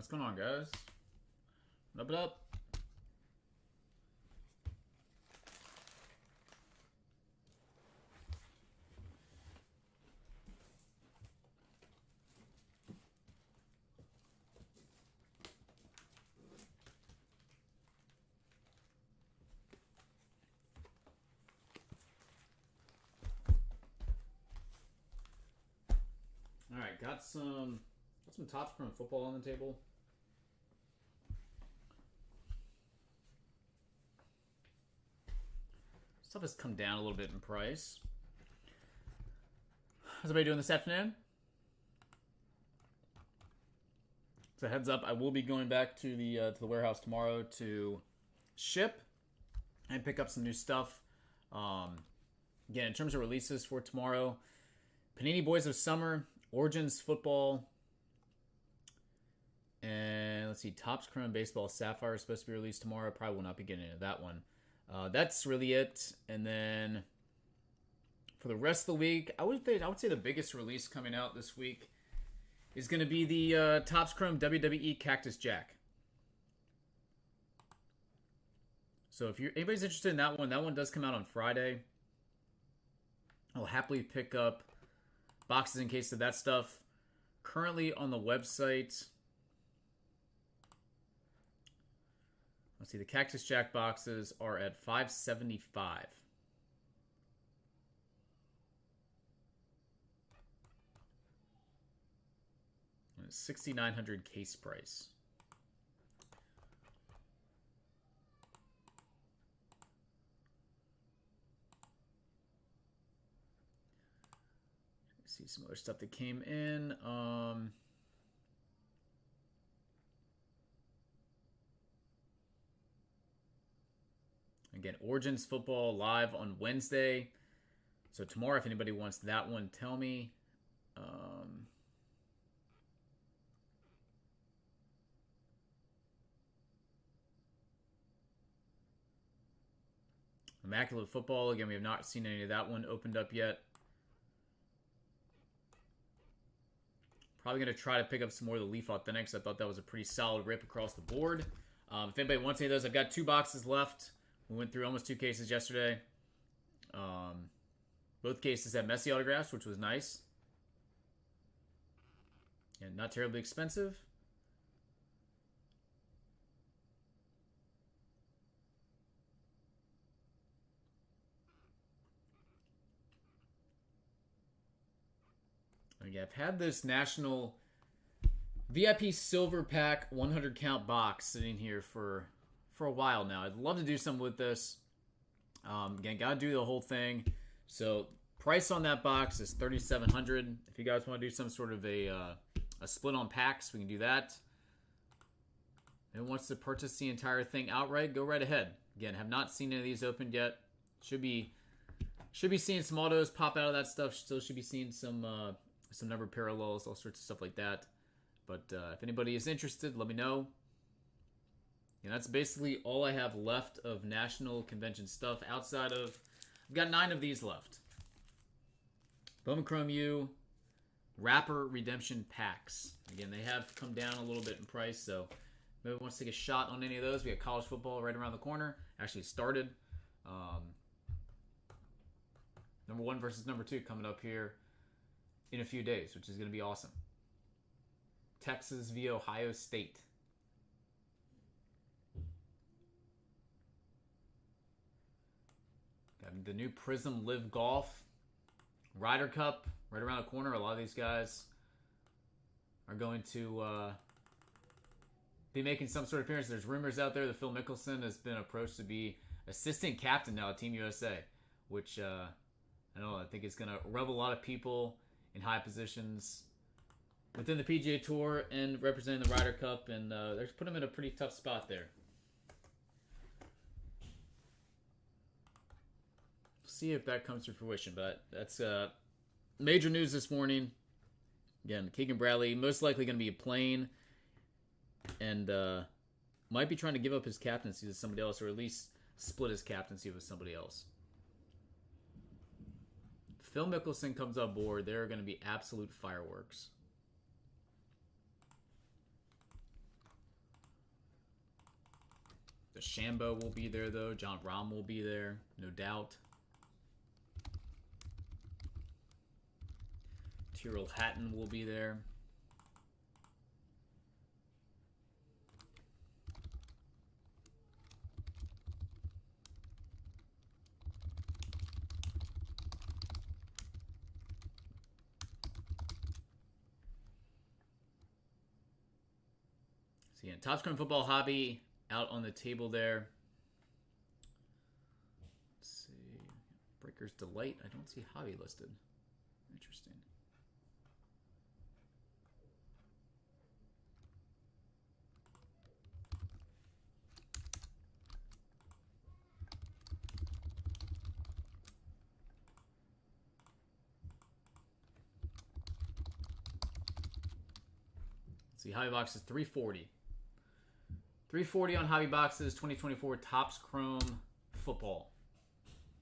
What's going on, guys? Up it up. All right, got some Topps Chrome football on the table. Stuff has come down a little bit in price. How's everybody doing this afternoon? So heads up, I will be going back to the warehouse tomorrow to ship and pick up some new stuff. Again, in terms of releases for tomorrow, Panini Boys of Summer, Origins Football, and let's see, Topps Chrome Baseball Sapphire is supposed to be released tomorrow. Probably will not be getting into that one. That's really it. And then for the rest of the week, I would say the biggest release coming out this week is going to be the Topps Chrome WWE Cactus Jack. So if anybody's interested in that one does come out on Friday. I'll happily pick up boxes in case of that stuff. Currently on the website, let's see, the Cactus Jack boxes are at $575. And it's $6,900 case price. See some other stuff that came in. Again, Origins Football live on Wednesday. So tomorrow, if anybody wants that one, tell me. Immaculate Football. Again, we have not seen any of that one opened up yet. Probably going to try to pick up some more of the Leaf Authentics. I thought that was a pretty solid rip across the board. If anybody wants any of those, I've got 2 boxes left. We went through almost 2 cases yesterday. Both cases had Messi autographs, which was nice. And not terribly expensive. Yeah, I've had this National VIP Silver Pack 100 count box sitting here for a while now. I'd love to do something with this. Again, gotta do the whole thing. So price on that box is $3,700. If you guys want to do some sort of a split on packs, we can do that. And wants to purchase the entire thing outright, go right ahead. Again, have not seen any of these opened yet. Should be seeing some autos pop out of that stuff. Still should be seeing some number parallels, all sorts of stuff like that. But if anybody is interested, let me know. And that's basically all I have left of National Convention stuff outside of... I've got 9 of these left. Bowman Chrome U, Wrapper Redemption Packs. Again, they have come down a little bit in price, so maybe wants to take a shot on any of those. We got college football right around the corner. Actually started. Number 1 versus number 2 coming up here in a few days, which is going to be awesome. Texas via Ohio State. Got the new Prizm Live Golf. Ryder Cup right around the corner. A lot of these guys are going to be making some sort of appearance. There's rumors out there that Phil Mickelson has been approached to be assistant captain now at Team USA, which I think it's going to rub a lot of people in high positions within the PGA Tour and representing the Ryder Cup, and they're put him in a pretty tough spot there. See if that comes to fruition, but that's major news this morning. Again, Keegan Bradley most likely going to be playing, and might be trying to give up his captaincy to somebody else, or at least split his captaincy with somebody else. Phil Mickelson comes on board, there are going to be absolute fireworks. The Shambo will be there, though. John Rahm will be there, no doubt. Tyrrell Hatton will be there. So yeah, Top Scoring Football Hobby out on the table there. Let's see. Breaker's Delight. I don't see hobby listed. Interesting. Let's see, hobby box is $340. $340 on hobby boxes, 2024 Topps Chrome Football.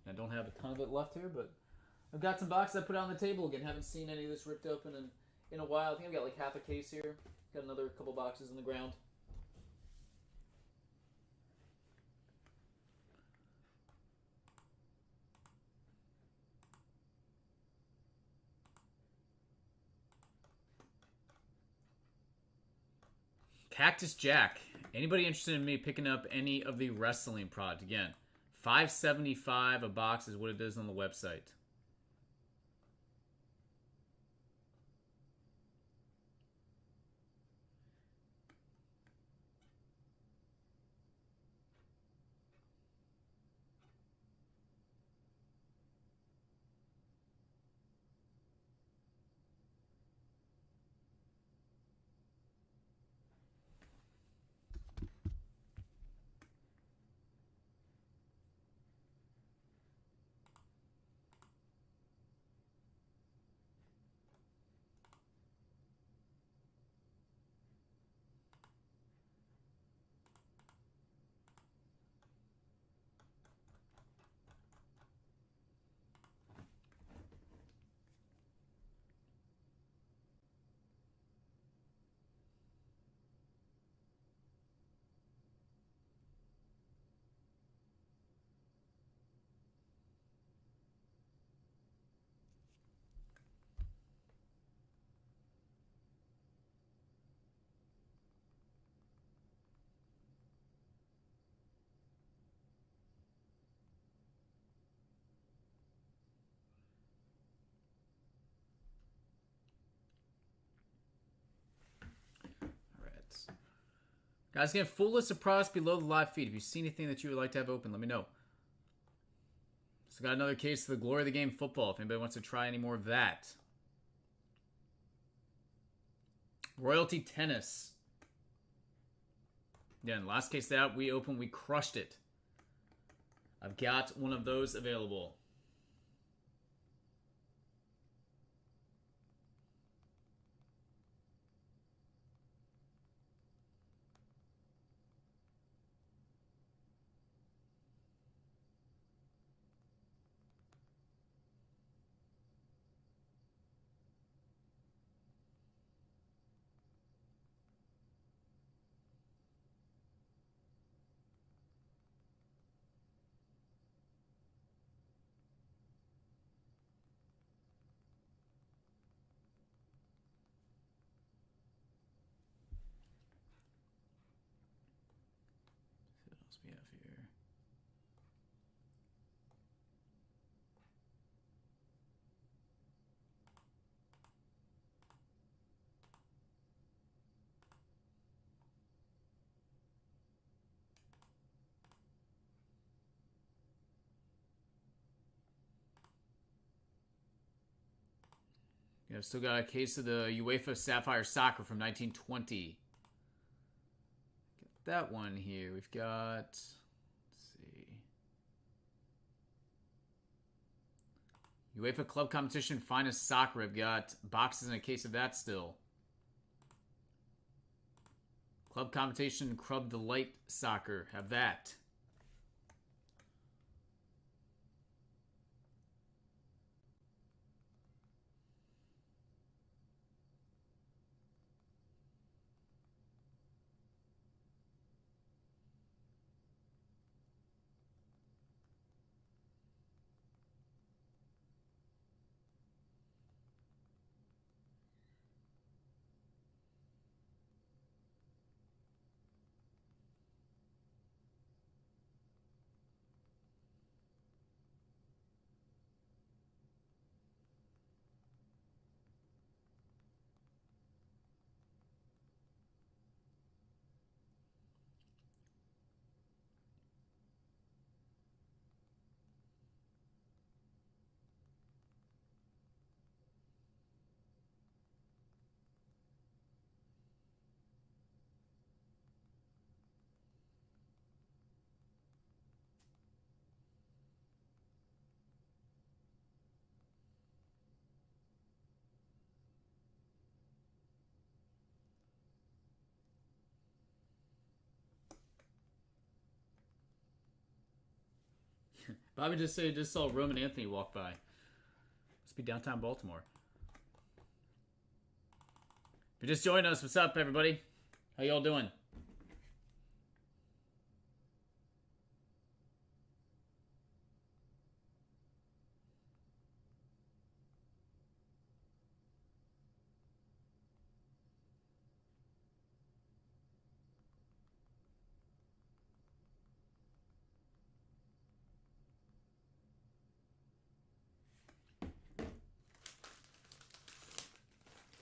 I don't have a ton of it left here, but I've got some boxes I put out on the table again. Haven't seen any of this ripped open in a while. I think I've got like half a case here. Got another couple boxes in the ground. Cactus Jack. Anybody interested in me picking up any of the wrestling product? Again, $5.75 a box is what it is on the website. Guys, again, full list of products below the live feed. If you see anything that you would like to have open, let me know. So got another case of the Glory of the Game football, if anybody wants to try any more of that. Royalty Tennis. Again, last case out, we opened, we crushed it. I've got one of those available. What else we have here? Yeah, still got a case of the UEFA Sapphire Soccer from 1920. Got that one here. We've got, let's see, UEFA Club Competition Finest Soccer. I've got boxes and a case of that still. Club Competition Club Delight Soccer. Have that. Bobby just said he just saw Roman Anthony walk by. Must be downtown Baltimore. If you just joined us, what's up, everybody? How y'all doing?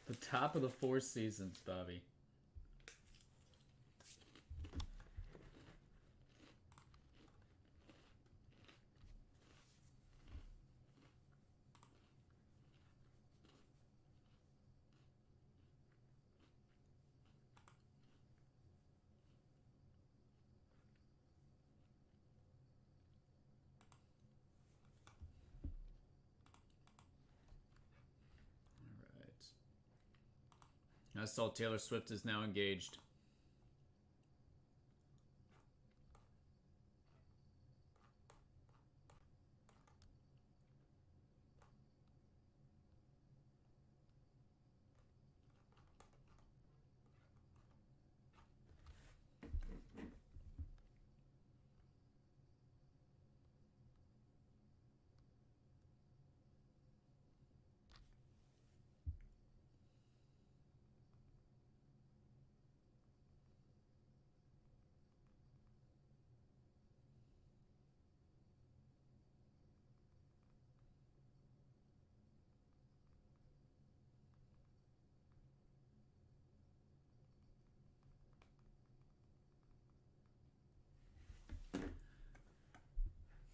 The top of the 4 seasons, Bobby. I saw Taylor Swift is now engaged.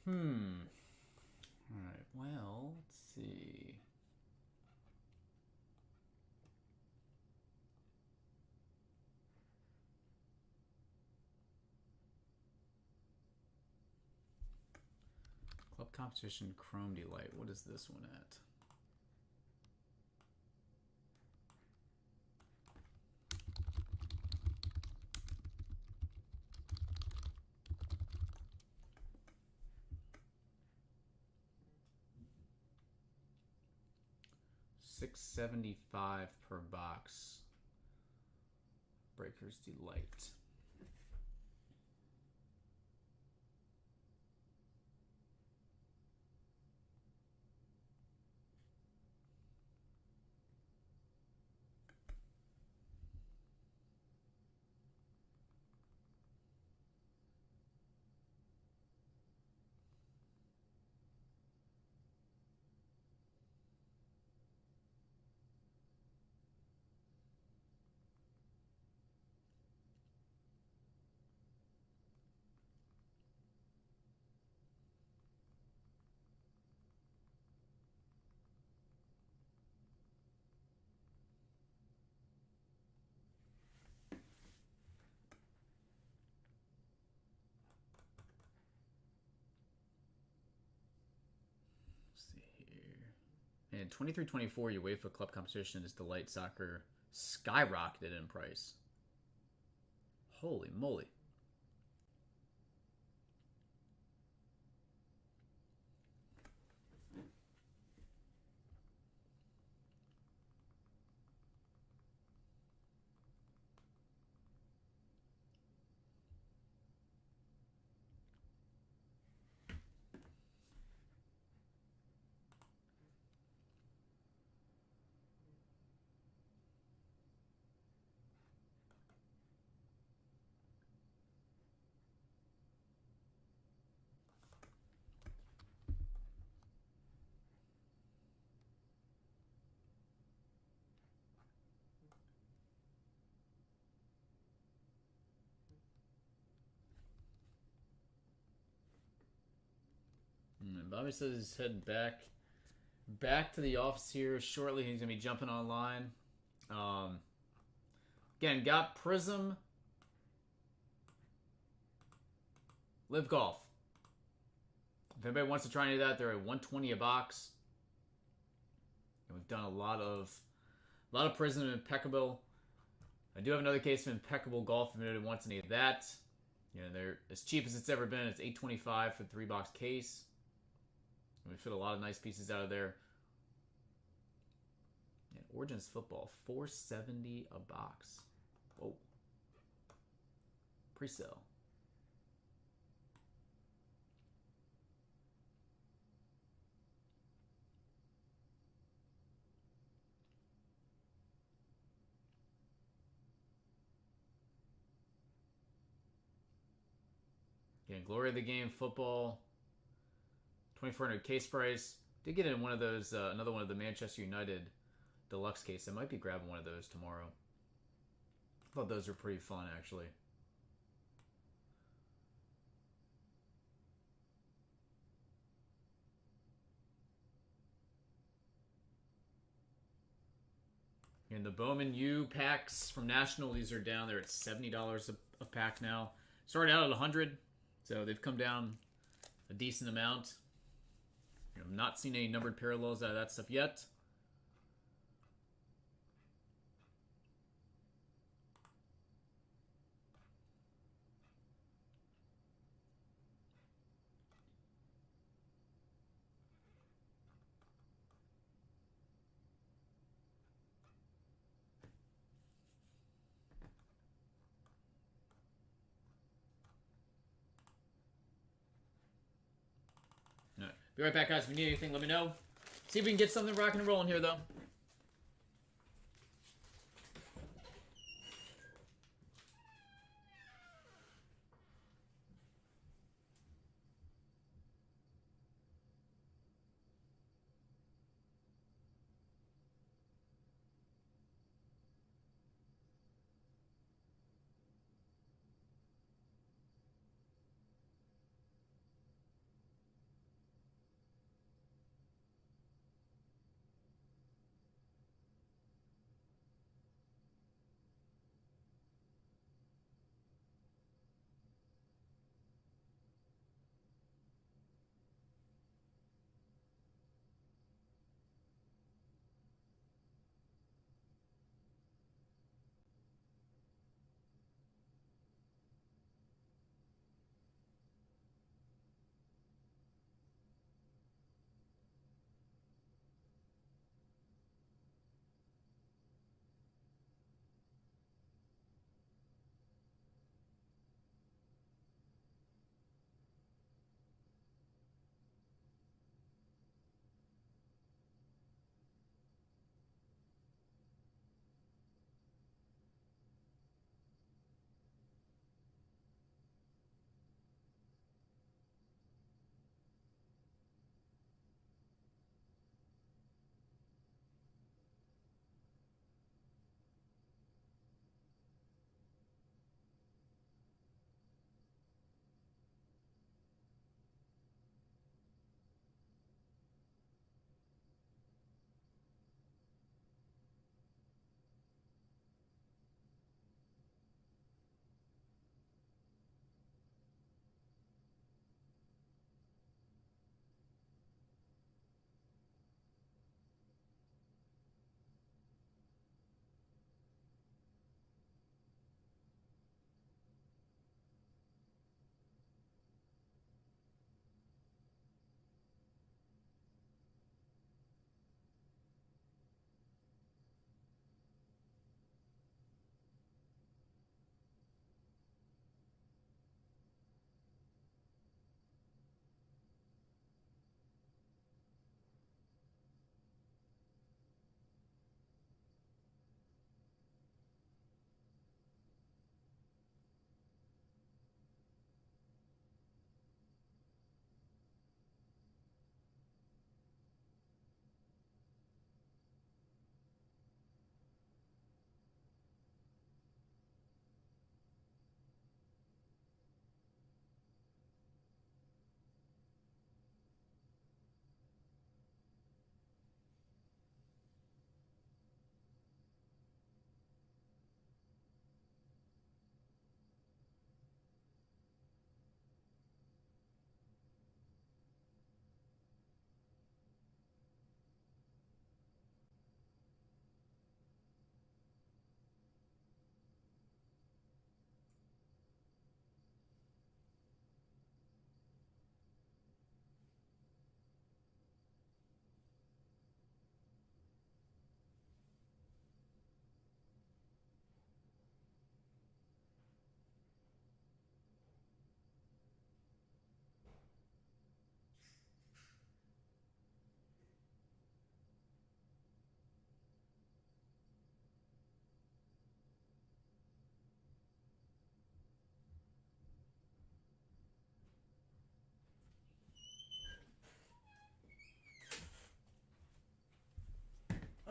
Alright, well, let's see. Club Competition Chrome Delight. What is this one at? $6.75 per box. Breaker's Delight. And 23-24 UEFA Club Competition is Delight Soccer skyrocketed in price. Holy moly. And Bobby says he's heading back to the office here shortly. He's gonna be jumping online. Again, got Prizm, Live Golf. If anybody wants to try any of that, they're at $120 a box. And we've done a lot of Prizm Impeccable. I do have another case of Impeccable Golf if anybody wants any of that. You know, they're as cheap as it's ever been. It's $8.25 for the 3-box case. We fit a lot of nice pieces out of there. And Origins Football, $4.70 a box. Whoa. Pre-sale. Again, Glory of the Game Football. 2,400 case price. Did get in one of those, another one of the Manchester United deluxe case. I might be grabbing one of those tomorrow. I thought those were pretty fun, actually. And the Bowman U packs from National, these are down there at $70 a pack now. Started out at $100, so they've come down a decent amount. I've not seen any numbered parallels out of that stuff yet. Alright, be right back, guys. If you need anything, let me know. See if we can get something rocking and rolling here, though.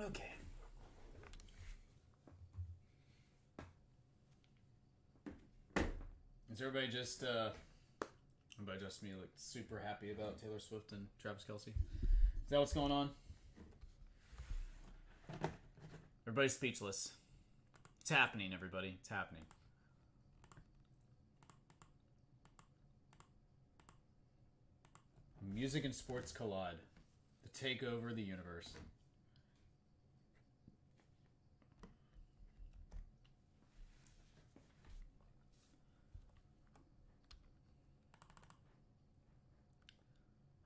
Okay. Is everybody just me like super happy about Taylor Swift and Travis Kelce? Is that what's going on? Everybody's speechless. It's happening, everybody. It's happening. Music and sports collide to take over the universe.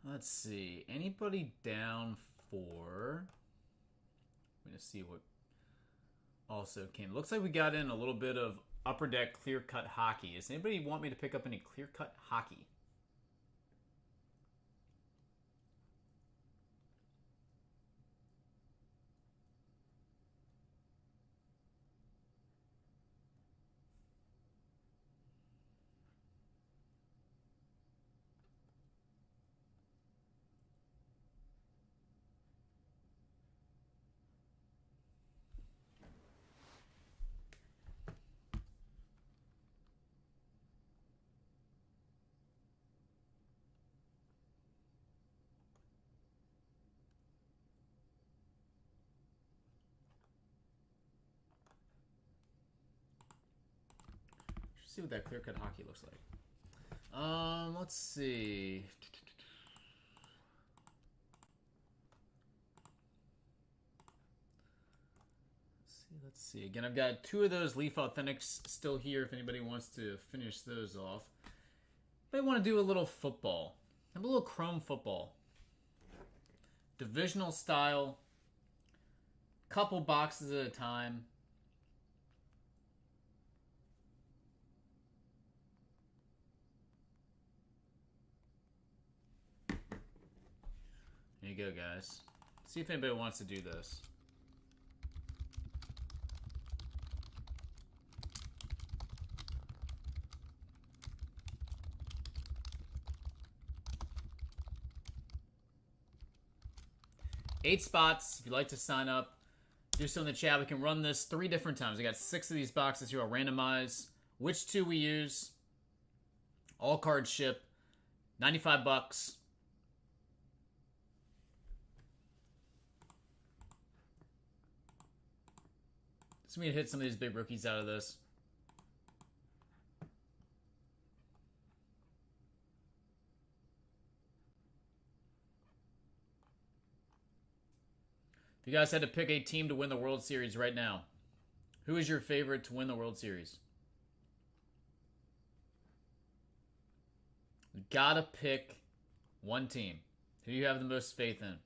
Let's see. Anybody down for... I'm going to see what also came. Looks like we got in a little bit of Upper Deck clear-cut hockey. Does anybody want me to pick up any clear-cut hockey? See what that clear-cut hockey looks like. Let's see. Let's see. Again, I've got 2 of those Leaf Authentics still here if anybody wants to finish those off. But I want to do a little football. A little Chrome football. Divisional style. Couple boxes at a time. There you go, guys. See if anybody wants to do this. Eight spots. If you'd like to sign up, do so in the chat. We can run this 3 different times. I got 6 of these boxes here. I'll randomize which 2 we use. All cards ship. $95. So we need to hit some of these big rookies out of this. If you guys had to pick a team to win the World Series right now, who is your favorite to win the World Series? You gotta pick one team. Who do you have the most faith in?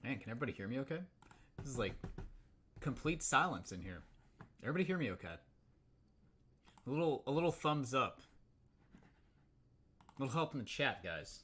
Man, can everybody hear me okay? This is like complete silence in here. Everybody hear me okay? A little thumbs up. A little help in the chat, guys.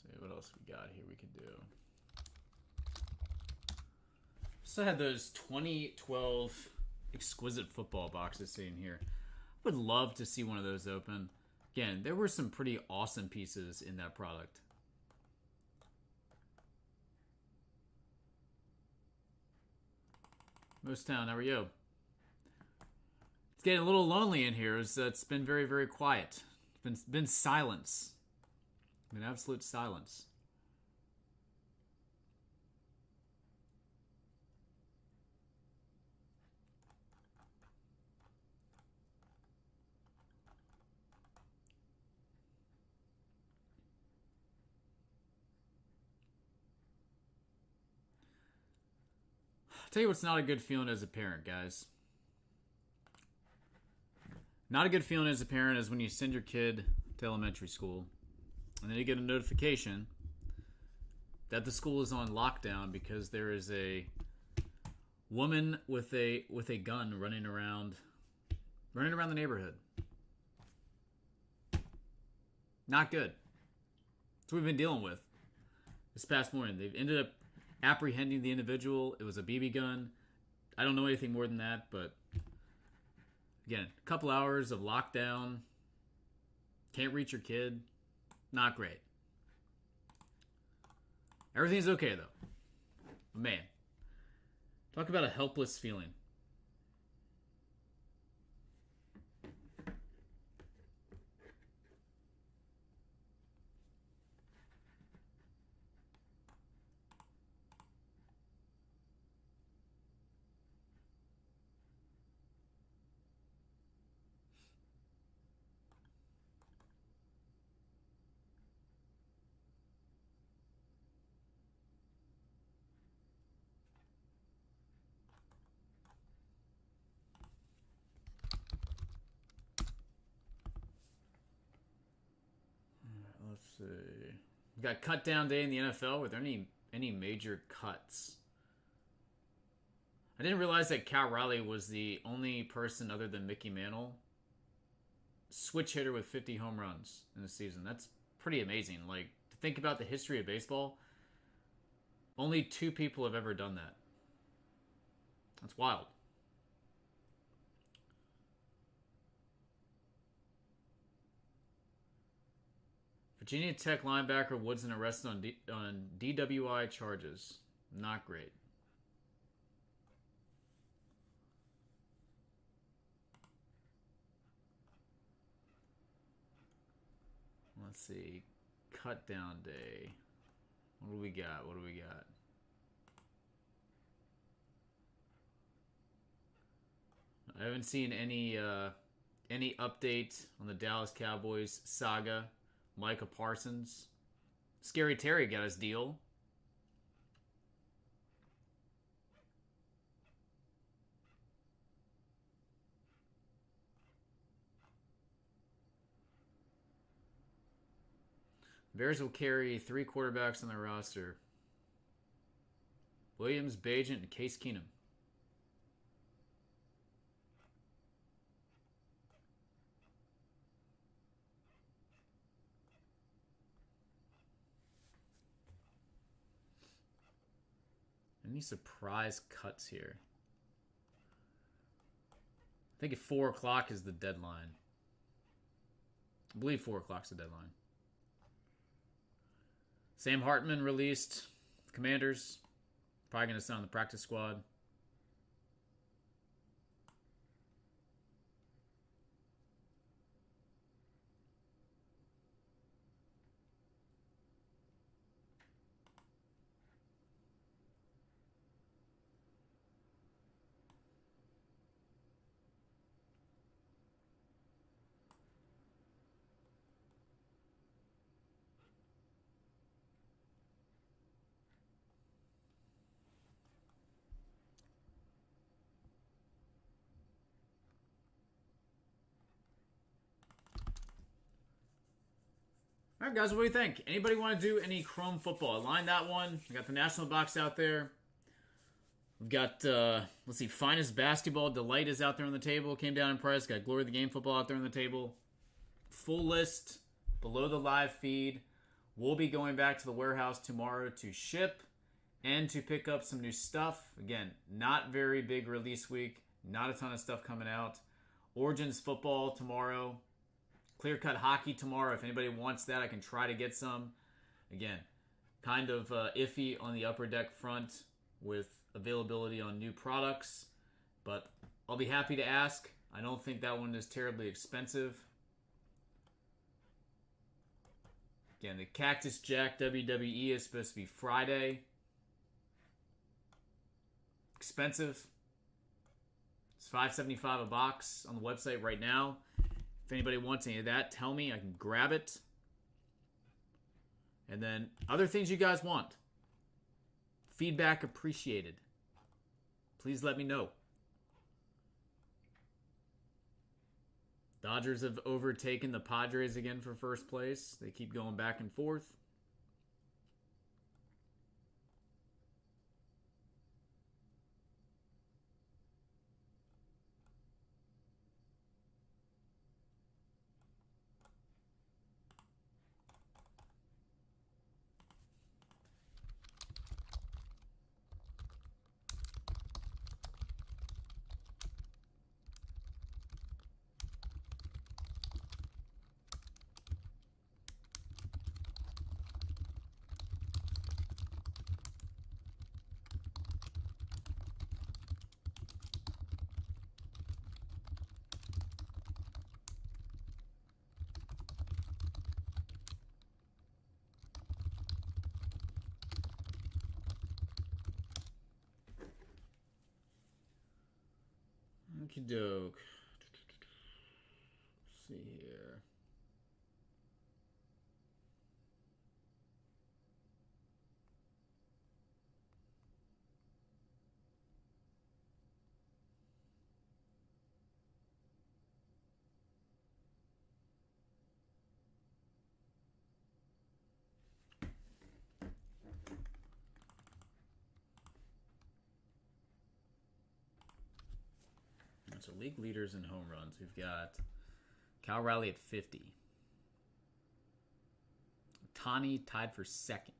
see what else we got here we could do. Also had those 2012 exquisite football boxes sitting here. I would love to see one of those open. Again, there were some pretty awesome pieces in that product. Most Town, how are you? It's getting a little lonely in here. It's been very, very quiet. It's been silence. Been absolute silence. I'll tell you what's not a good feeling as a parent, guys. Not a good feeling as a parent is when you send your kid to elementary school and then you get a notification that the school is on lockdown because there is a woman with a gun running around the neighborhood. Not good. That's what we've been dealing with this past morning. They've ended up apprehending the individual. It was a BB gun. I don't know anything more than that, but again, a couple hours of lockdown. Can't reach your kid. Not great. Everything's okay, though. But man, talk about a helpless feeling. Let's see. We got cut down day in the NFL. Were there any major cuts? I didn't realize that Cal Raleigh was the only person other than Mickey Mantle switch hitter with 50 home runs in the season. That's pretty amazing. Like, to think about the history of baseball, only 2 people have ever done that. That's wild. Virginia Tech linebacker Woodson arrested on DWI charges. Not great. Let's see. Cut down day. What do we got? What do we got? I haven't seen any update on the Dallas Cowboys saga. Micah Parsons. Scary Terry got his deal. Bears will carry 3 quarterbacks on their roster. Williams, Bagent, and Case Keenum. Any surprise cuts here? I think at 4 o'clock is the deadline. I believe 4 o'clock is the deadline. Sam Hartman released. Commanders. Probably going to sit on the practice squad. All right, guys, what do you think? Anybody want to do any Chrome football? Line that one. We got the National Box out there. We've got, let's see, Finest Basketball. Delight is out there on the table. Came down in price. Got Glory of the Game football out there on the table. Full list below the live feed. We'll be going back to the warehouse tomorrow to ship and to pick up some new stuff. Again, not very big release week. Not a ton of stuff coming out. Origins football tomorrow. Clear cut hockey tomorrow. If anybody wants that, I can try to get some. Again, kind of iffy on the upper deck front with availability on new products. But I'll be happy to ask. I don't think that one is terribly expensive. Again, the Cactus Jack WWE is supposed to be Friday. Expensive. It's $5.75 a box on the website right now. If anybody wants any of that, tell me. I can grab it. And then other things you guys want. Feedback appreciated. Please let me know. Dodgers have overtaken the Padres again for first place. They keep going back and forth. Okie doke. Let's see here. So league leaders in home runs. We've got Cal Raleigh at 50. Tani tied for second.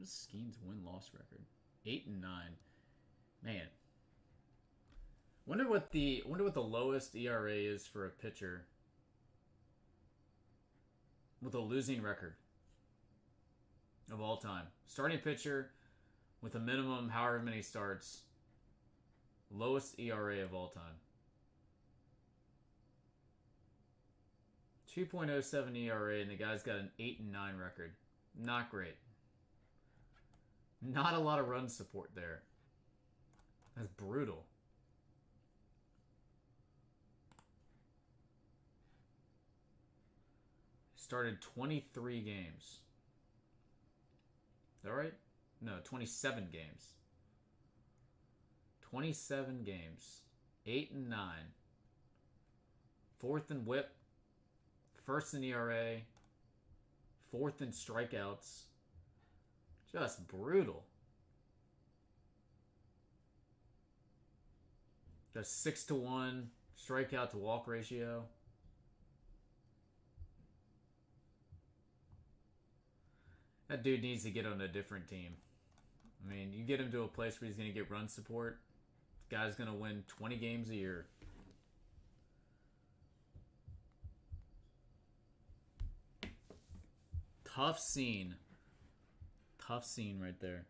What is Skeen's win-loss record? 8-9. Man. Wonder what the lowest ERA is for a pitcher with a losing record of all time. Starting pitcher with a minimum however many starts. Lowest ERA of all time. 2.07 ERA, and the guy's got an 8-9 record. Not great. Not a lot of run support there. That's brutal. Started 23 games. Is that right? No, 27 games. 27 games. 8-9. Fourth in WHIP. First in ERA. Fourth in strikeouts. Just brutal. Just 6-1 strikeout to walk ratio. That dude needs to get on a different team. I mean, you get him to a place where he's going to get run support. This guy's going to win 20 games a year. Tough scene. Tough scene right there.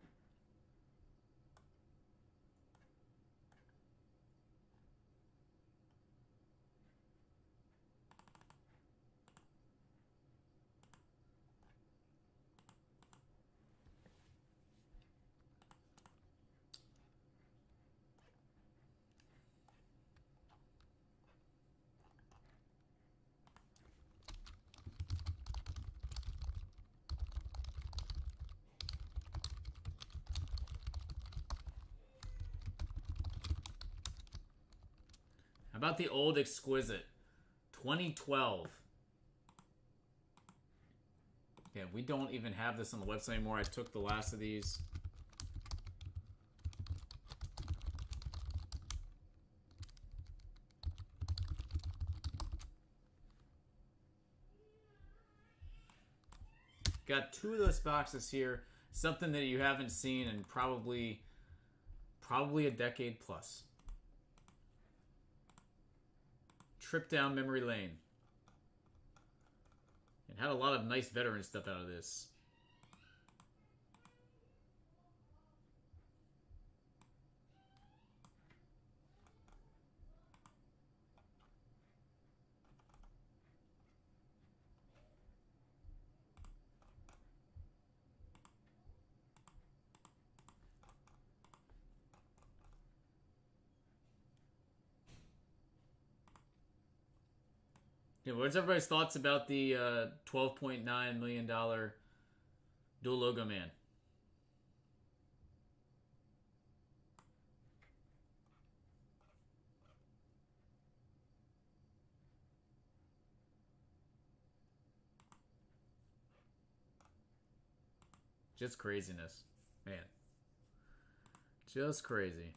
about the old Exquisite? 2012. Yeah, we don't even have this on the website anymore. I took the last of these. Got 2 of those boxes here. Something that you haven't seen in probably a decade plus. Trip down memory lane. And had a lot of nice veteran stuff out of this. Yeah, what's everybody's thoughts about the $12.9 million dual logo man? Just craziness. Man. Just crazy.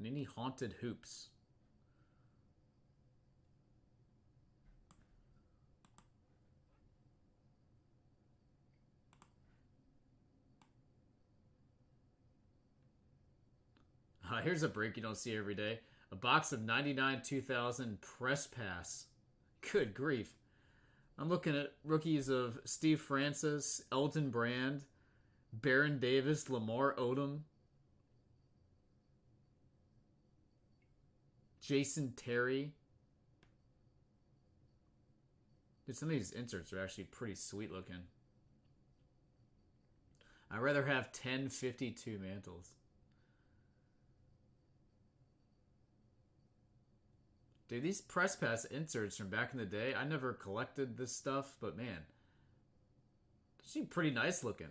Panini Haunted Hoops. Here's a break you don't see every day. A box of 99 2000 Press Pass. Good grief. I'm looking at rookies of Steve Francis, Elton Brand, Baron Davis, Lamar Odom, Jason Terry. Dude, some of these inserts are actually pretty sweet looking. I'd rather have 1052 mantles. Dude, these Press Pass inserts from back in the day, I never collected this stuff, but man, they seem pretty nice looking.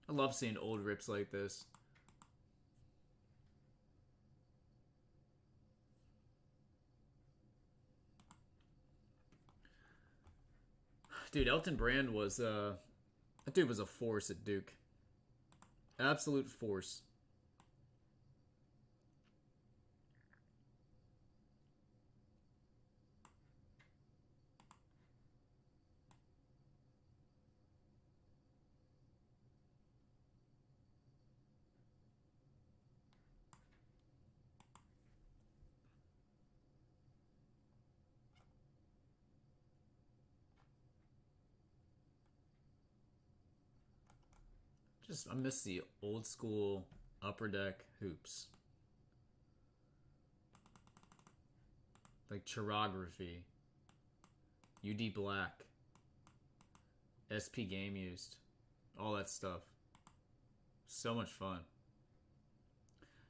I love seeing old rips like this. Dude, Elton Brand was, that dude was a force at Duke. Absolute force. I miss the old school Upper Deck hoops. Like Chirography, UD Black, SP Game Used, all that stuff. So much fun.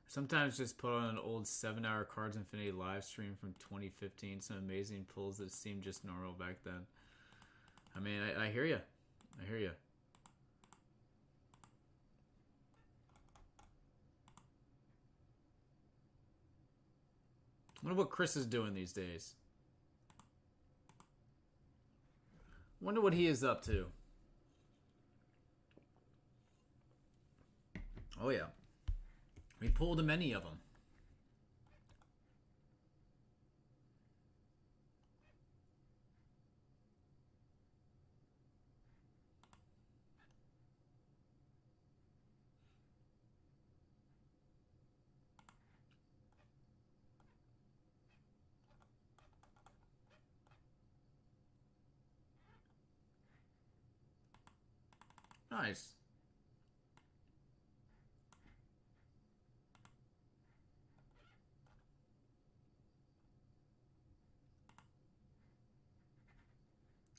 Sometimes just put on an old 7-hour Cards Infinity live stream from 2015. Some amazing pulls that seemed just normal back then. I mean, I hear you. I hear you. I wonder what Chris is doing these days. Wonder what he is up to. Oh yeah. We pulled many of them. Nice.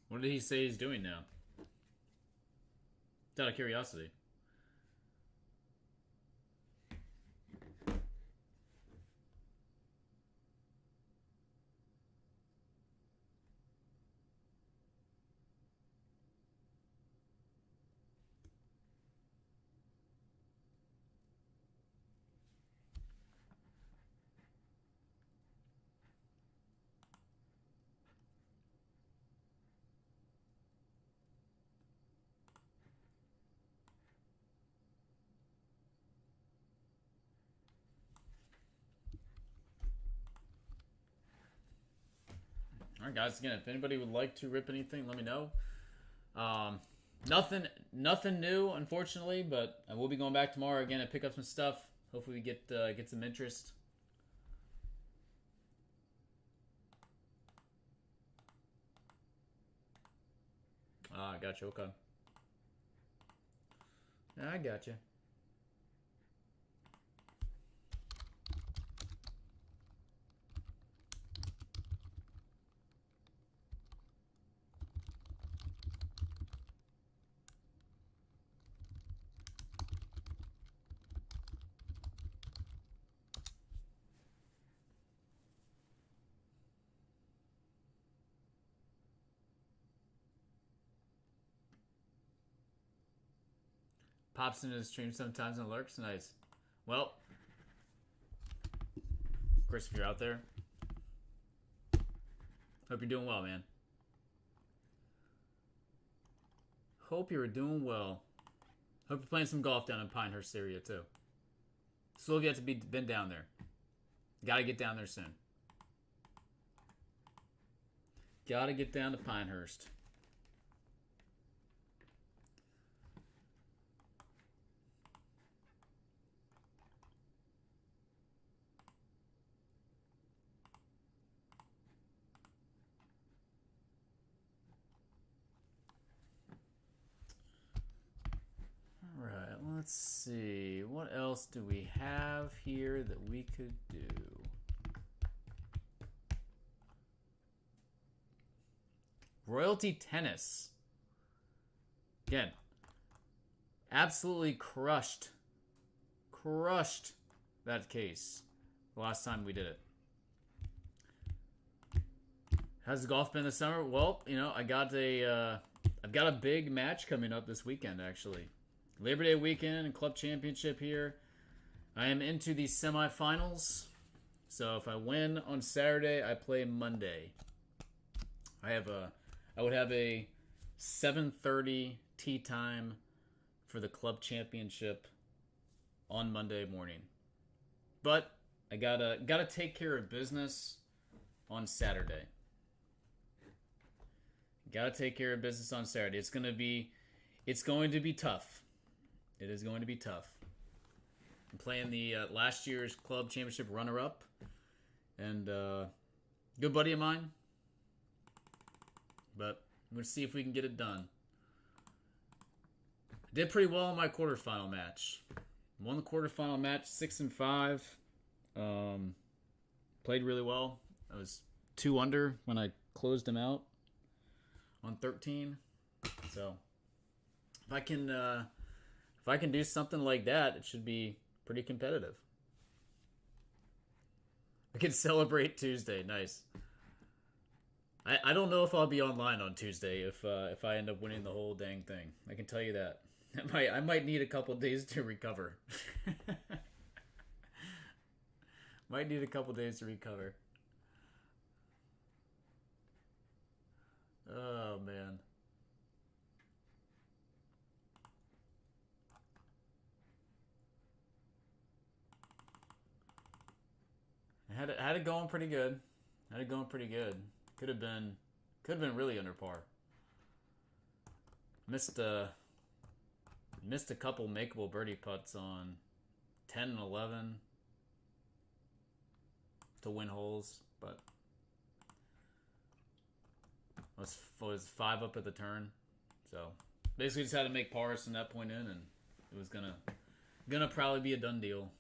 What did he say he's doing now? Out of curiosity. Alright, guys, again, if anybody would like to rip anything, let me know. Nothing new, unfortunately, but I will be going back tomorrow again and pick up some stuff. Hopefully we get some interest. Ah, I gotcha, okay. I gotcha. Pops into the stream sometimes and lurks. Nice. Well, Chris, if you're out there, hope you're doing well, man. Hope you're doing well. Hope you're playing some golf down in Pinehurst area, too. Still have yet to been down there. Gotta get down there soon. Gotta get down to Pinehurst. Let's see, what else do we have here that we could do? Royalty Tennis. Again, absolutely crushed that case the last time we did it. How's the golf been this summer? Well, you know, I've got a big match coming up this weekend, actually. Labor Day weekend and club championship here. I am into the semifinals. So if I win on Saturday, I play Monday. I would have a 7:30 tee time for the club championship on Monday morning. But I gotta take care of business on Saturday. Gotta take care of business on Saturday. It's going to be tough. It is going to be tough. I'm playing the last year's club championship runner-up, and good buddy of mine. But I'm going to see if we can get it done. I did pretty well in my quarterfinal match. Won the quarterfinal match 6-5. Played really well. I was 2 under when I closed him out on 13. So if I can do something like that, it should be pretty competitive. I can celebrate Tuesday. Nice. I don't know if I'll be online on Tuesday if I end up winning the whole dang thing. I can tell you that. I might need a couple days to recover. Might need a couple days to recover. Oh man. I had it going pretty good. Could have been really under par. Missed a couple makeable birdie putts on 10 and 11 to win holes, but was 5 up at the turn. So basically just had to make pars from that point in, and it was gonna probably be a done deal.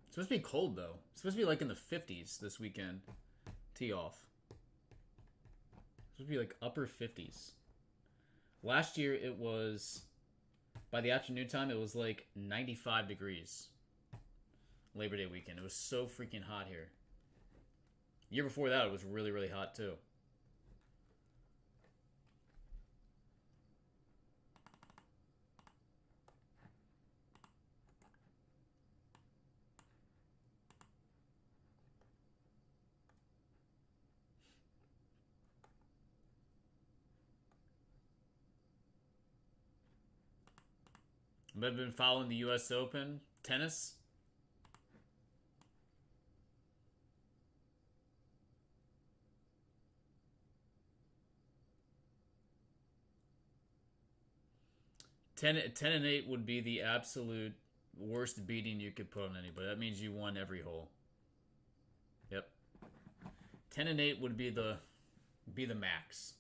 It's supposed to be cold, though. It's supposed to be like in the 50s this weekend. Tee off. It's supposed to be like upper 50s. Last year, it was... By the afternoon time, it was like 95 degrees. Labor Day weekend. It was so freaking hot here. The year before that, it was really, really hot, too. I've been following the U.S. Open tennis. Ten and 8 would be the absolute worst beating you could put on anybody. That means you won every hole. Yep. 10 and 8 would be the max.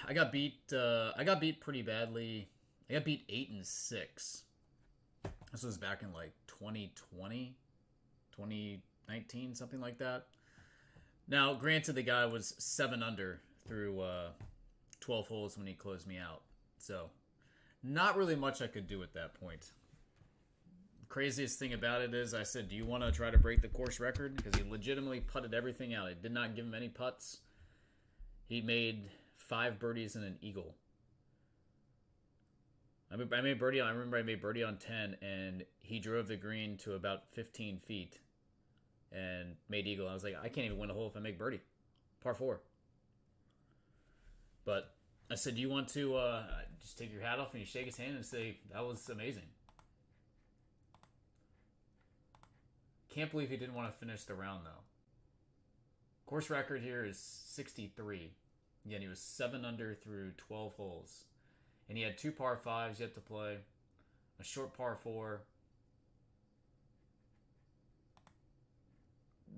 I got beat pretty badly. I got beat 8 and 6. This was back in like 2020, 2019, something like that. Now, granted, the guy was 7 under through 12 holes when he closed me out. So, not really much I could do at that point. The craziest thing about it is I said, do you want to try to break the course record? Because he legitimately putted everything out. I did not give him any putts. He made 5 birdies and an eagle. I made birdie. I remember I made birdie on 10, and he drove the green to about 15 feet and made eagle. I was like, I can't even win a hole if I make birdie. Par 4. But I said, do you want to just take your hat off and you shake his hand and say, that was amazing. Can't believe he didn't want to finish the round, though. Course record here is 63. Again, he was 7 under through 12 holes. And he had 2 par 5s yet to play. A short par 4.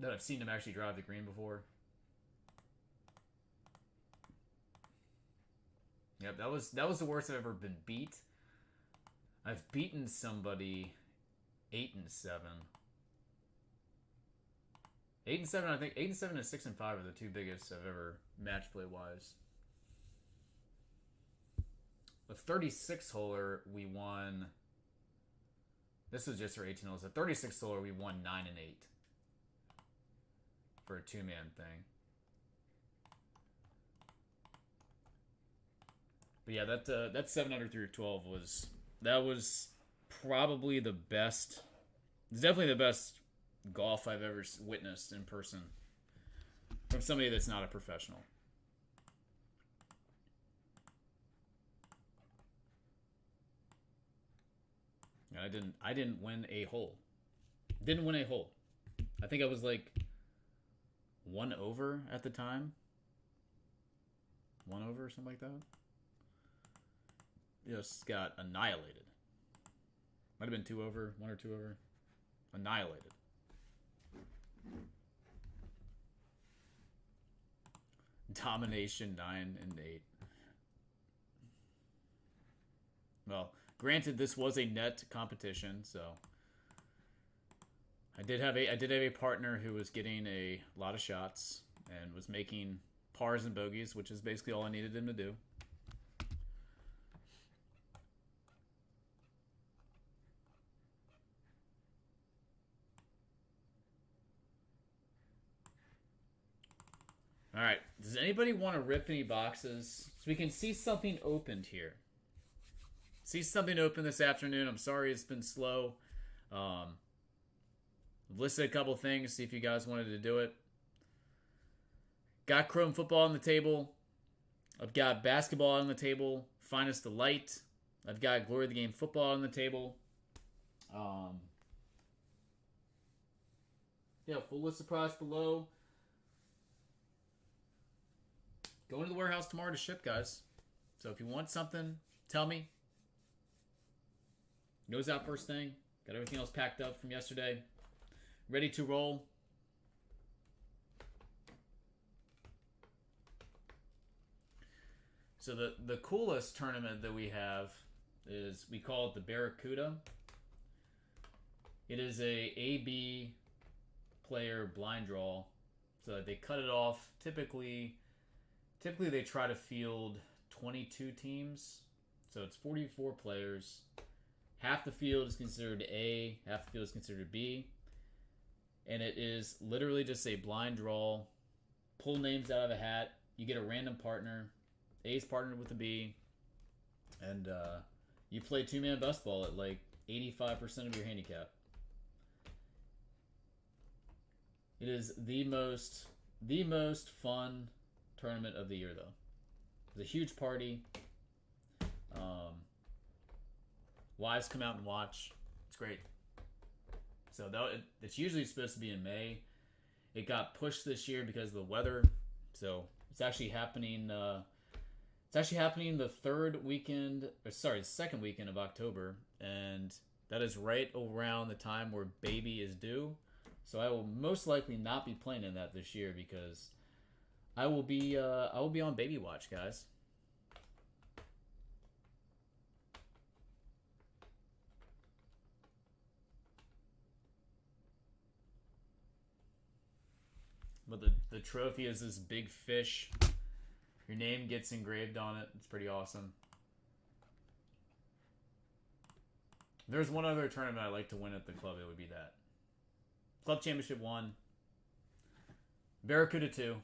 That I've seen him actually drive the green before. Yep, that was the worst I've ever been beat. I've beaten somebody 8 and 7. 8 and 7, I think 8 and 7 and 6 and 5 are the 2 biggest I've ever match play wise. The 36 holer we won. This was just for 18 holes. The 36 holer we won 9 and 8 for a 2-man thing. But yeah, that 7 under through 12 was probably the best. It's definitely the best golf I've ever witnessed in person from somebody that's not a professional. And I didn't win a hole. Didn't win a hole. I think I was like 1 over at the time. 1 over or something like that. Just got annihilated. Might have been 2 over, 1 or 2 over. Annihilated. Domination 9 and 8. Well, granted, this was a net competition, so I did have a partner who was getting a lot of shots and was making pars and bogeys, which is basically all I needed him to do. All right, does anybody want to rip any boxes so we can see something opened here? See something open this afternoon. I'm sorry it's been slow. I've listed a couple things, see if you guys wanted to do it. Got Chrome football on the table. I've got basketball on the table. Finest Delight. I've got Glory of the Game football on the table. Yeah, full list of price below. Going to the warehouse tomorrow to ship, guys. So if you want something, tell me. Nose out first thing. Got everything else packed up from yesterday. Ready to roll. So the coolest tournament that we have is, we call it the Barracuda. It is a AB player blind draw. So they cut it off. Typically they try to field 22 teams. So it's 44 players. Half the field is considered A, half the field is considered B. And it is literally just a blind draw. Pull names out of a hat. You get a random partner. A's partnered with a B. And you play 2-man best ball at like 85% of your handicap. It is the most fun tournament of the year, though. It's a huge party. Wives come out and watch. It's great. So it's usually supposed to be in May. It got pushed this year because of the weather. So it's actually happening. It's actually happening the second weekend of October, and that is right around the time where baby is due. So I will most likely not be playing in that this year because I will be on baby watch, guys. But the trophy is this big fish. Your name gets engraved on it. It's pretty awesome. If there's one other tournament I'd like to win at the club, it would be that. Club Championship 1. Barracuda 2.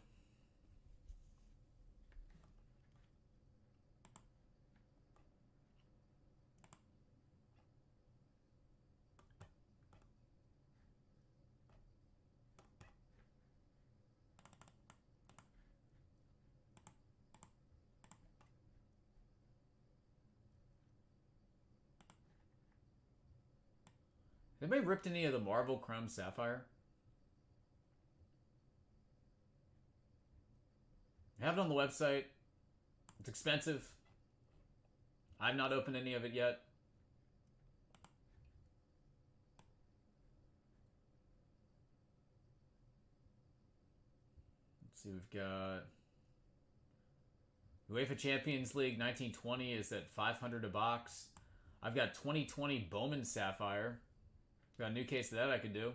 Anybody ripped any of the Marvel Chrome Sapphire? I have it on the website. It's expensive. I've not opened any of it yet. Let's see, we've got UEFA Champions League 1920 is at $500 a box. I've got 2020 Bowman Sapphire. Got a new case of that I could do.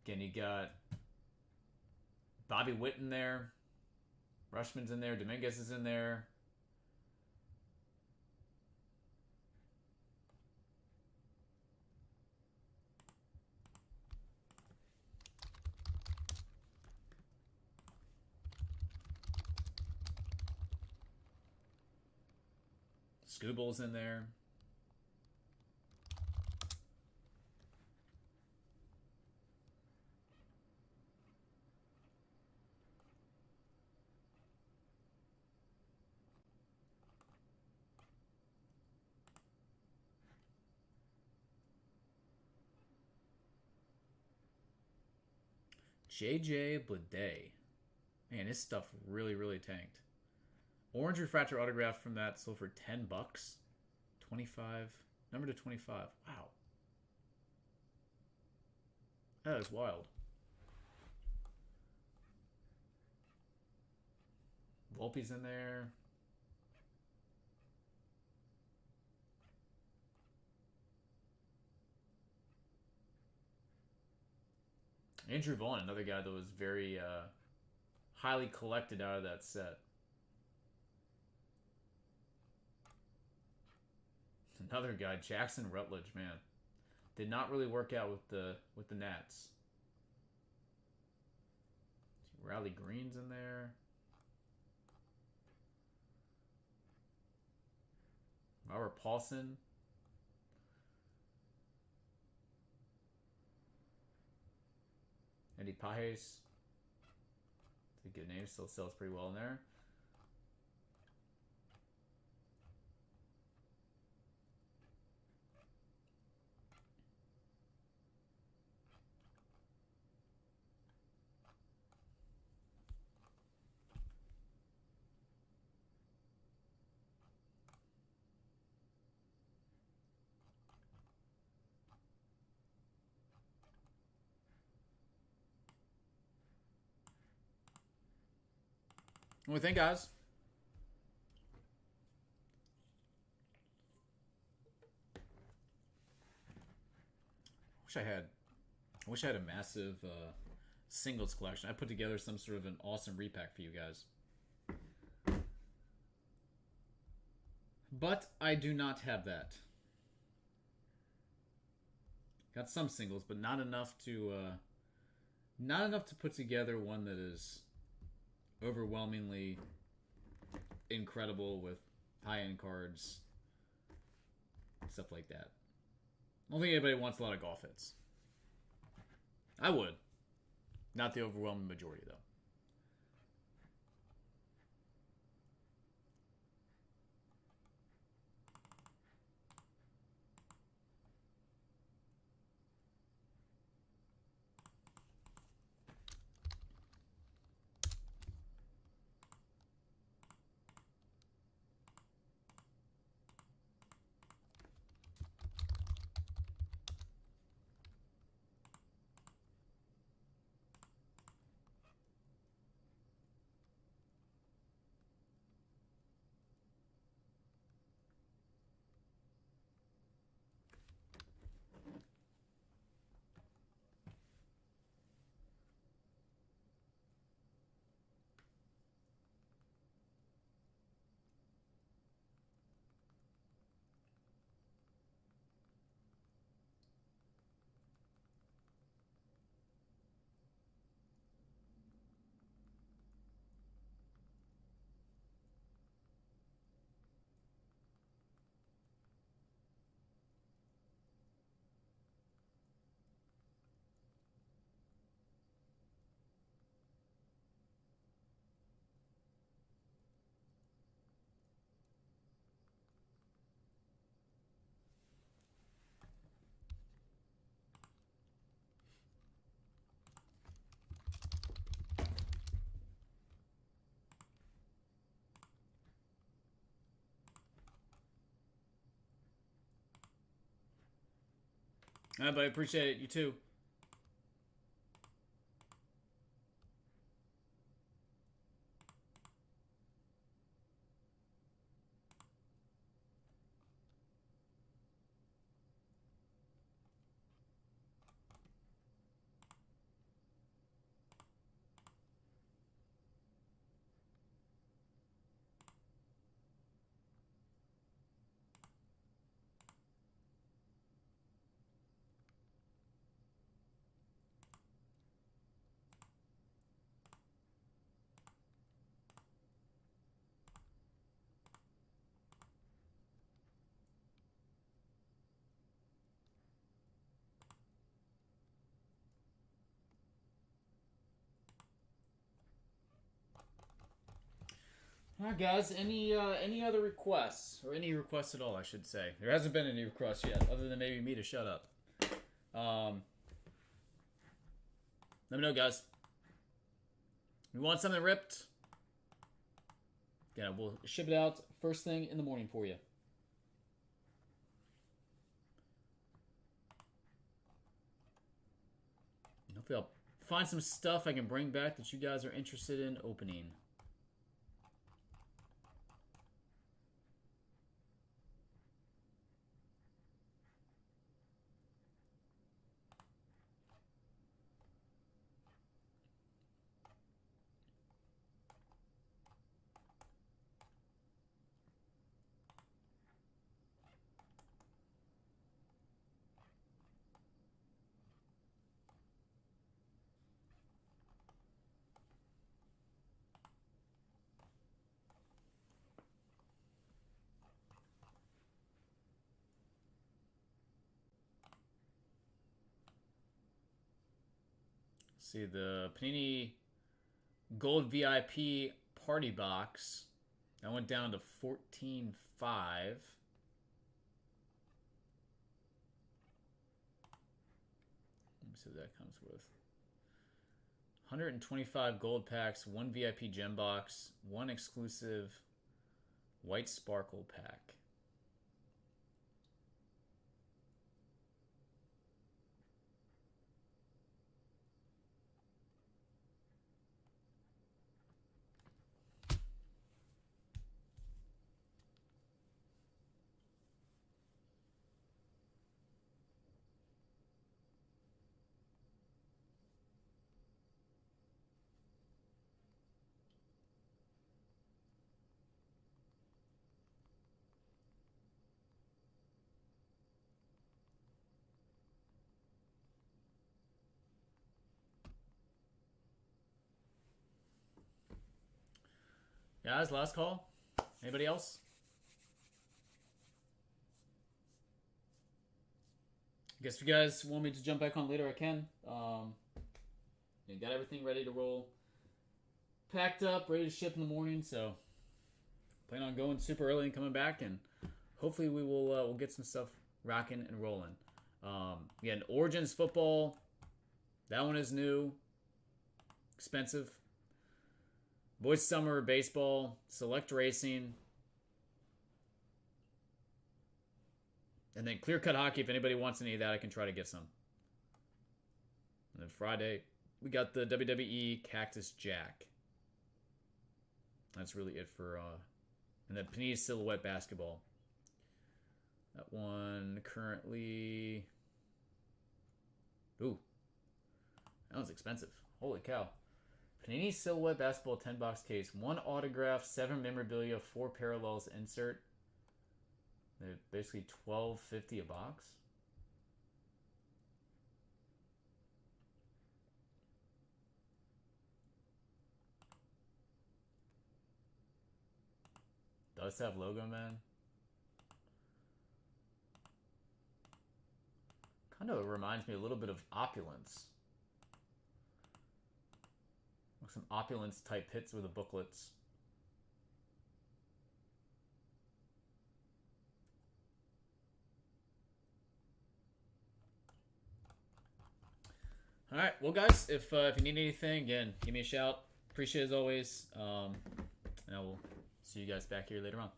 Again, you got Bobby Witt in there. Rushman's in there. Dominguez is in there. Scooble's in there. JJ Bleday. Man, this stuff really, really tanked. Orange refractor autograph from that sold for $10. 25. Number to 25. Wow. That is wild. Volpe's in there. Andrew Vaughn, another guy that was very highly collected out of that set. Another guy, Jackson Rutledge, man, did not really work out with the Nats. Riley Green's in there. Robert Paulson. Eddie Pajes. It's a good name. Still sells pretty well in there. What do you think, guys? I wish I had a massive singles collection. I put together some sort of an awesome repack for you guys. But I do not have that. Got some singles, but not enough to put together one that is overwhelmingly incredible with high-end cards, stuff like that. I don't think anybody wants a lot of golf hits. I would. Not the overwhelming majority, though. All right, buddy. Appreciate it. You too. All right, guys. Any other requests, or any requests at all? I should say there hasn't been any requests yet, other than maybe me to shut up. Let me know, guys. You want something ripped? Yeah, we'll ship it out first thing in the morning for you. Hopefully, I'll find some stuff I can bring back that you guys are interested in opening. See the Panini Gold VIP Party Box. That went down to 14.5. Let me see what that comes with. 125 gold packs, 1 VIP gem box, 1 exclusive white sparkle pack. Guys, last call. Anybody else? I guess if you guys want me to jump back on later, I can. and got everything ready to roll. Packed up, ready to ship in the morning, so plan on going super early and coming back, and hopefully we'll get some stuff rocking and rolling. Again, Origins football, that one is new, expensive. Boys Summer baseball, Select Racing, and then Clear Cut Hockey. If anybody wants any of that, I can try to get some. And then Friday, we got the WWE Cactus Jack. That's really it for, and then Panini Silhouette Basketball. That one currently, ooh, that was expensive. Holy cow. Panini Silhouette Basketball 10-box case. 1 autograph, 7 memorabilia, 4 parallels insert. They're basically $12.50 a box. Does have logo, man. Kind of reminds me a little bit of Opulence. Like some Opulence type hits with the booklets. All right, well, guys, if you need anything, again, give me a shout. Appreciate it as always. And I will see you guys back here later on.